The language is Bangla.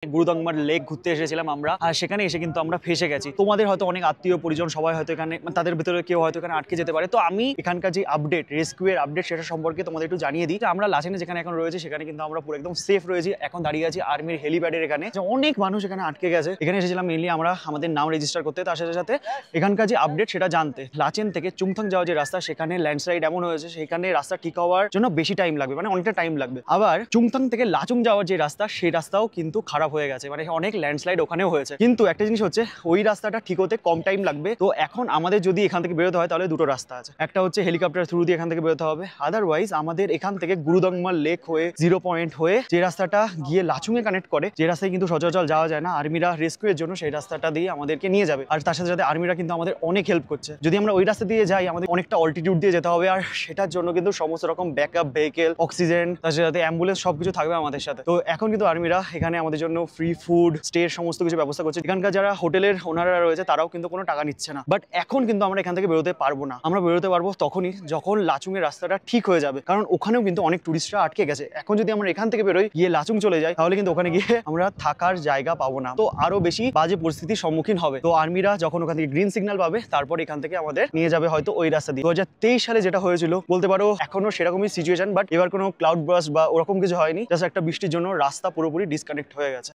গুরুদংমার লেক ঘুরতে এসেছিলাম আমরা, আর সেখানে এসে কিন্তু আমরা ফেসে গেছি। তোমাদের হয়তো অনেক আত্মীয় পরিজন সবাই হয়তো এখানে, তাদের ভিতরে কেউ হয়তো এখানে আটকে যেতে পারে। তো আমি এখানকার যে আপডেট, রেস্কিউয়ের আপডেট, সেটা সম্পর্কে তোমাদের একটু জানিয়ে দিই। আমরা লাচেনে যেখানে এখন রয়েছে সেখানে কিন্তু আমরা পুরো একদম সেফ রয়েছি। এখন দাঁড়িয়ে আছি আর্মির হেলিপ্যাডের এখানে, যে অনেক মানুষ এখানে আটকে গেছে। এখানে এসেছিলাম মেনলি আমরা আমাদের নাম রেজিস্টার করতে, তার সাথে সাথে এখানকার যে আপডেট সেটা জানতে। লাচেন থেকে চুংথং যাওয়ার যে রাস্তা, সেখানে ল্যান্ডস্লাইড এমন হয়েছে সেখানে রাস্তা ঠিক হওয়ার জন্য বেশি টাইম লাগবে, মানে অনেকটা টাইম লাগবে। আবার চুংথং থেকে লাচুং যাওয়ার যে রাস্তা, সেই রাস্তাও কিন্তু খারাপ হয়ে গেছে, মানে অনেক ল্যান্ডস্লাইড ওখানেও হয়েছে। কিন্তু একটা জিনিস হচ্ছে, ওই রাস্তাটা ঠিক হতে কম টাইম লাগবে। তো এখন আমাদের যদি এখান থেকে বেরোতে হয় তাহলে দুটো রাস্তা আছে, একটা হচ্ছে হেলিকপ্টার থ্রু দিয়ে এখান থেকে বেরোতে হবে, আদারওয়াইজ আমাদের এখান থেকে গুরুদংমার লেক হয়ে 0 পয়েন্ট হয়ে যে রাস্তাটা গিয়ে লাচুংয়ে কানেক্ট করে, যে রাস্তায় কিন্তু সচরাচর যাওয়া যায় না, আর্মিরা রেস্কিউয়ের জন্য সেই রাস্তাটা দিয়ে আমাদেরকে নিয়ে যাবে। আর তার সাথে সাথে আর্মিরা কিন্তু আমাদের অনেক হেল্প করছে। যদি আমরা ওই রাস্তা দিয়ে যাই আমাদের অনেকটা অল্টিটিউড দিয়ে যেতে হবে, আর সেটার জন্য কিন্তু সমস্ত রকম ব্যাকআপ ভেহিকেল, অক্সিজেন, তার সাথে অ্যাম্বুলেন্স সবকিছু থাকবে আমাদের সাথে। তো এখন কিন্তু আর্মিরা এখানে আমাদের জন্য ফ্রি ফুড, স্টে সমস্ত কিছু ব্যবস্থা করছে। এখানকার যারা হোটেলের ওনাররা রয়েছে তারাও কিন্তু কোনো টাকা নিচ্ছে না। বাট এখন কিন্তু আমরা এখান থেকে বেরোতে পারবো না। আমরা বেরোতে পারবো তখনই যখন লাচুংয়ের রাস্তাটা ঠিক হয়ে যাবে, কারণ ওখানেও কিন্তু অনেক টুরিস্টরা আটকে গেছে। এখন যদি আমরা এখান থেকে বেরোই গিয়ে লাচুং চলে যাই, তাহলে কিন্তু ওখানে গিয়ে আমরা থাকার জায়গা পাবো না, তো আরো বেশি বাজে পরিস্থিতির সম্মুখীন হবে। তো আর্মিরা যখন ওখান থেকে গ্রিন সিগন্যাল পাবে, তারপর এখান থেকে আমাদের নিয়ে যাবে হয়তো ওই রাস্তা দিয়ে। 2023 সালে যেটা হয়েছিল বলতে পারো এখনো সেরকমই সিচুয়েশন, বাট এবার কোনো ক্লাউড বাস্ট বা ওরকম কিছু হয়নি, জাস্ট একটা বৃষ্টির জন্য রাস্তা পুরোপুরি ডিসকানেক্ট হয়ে গেছে।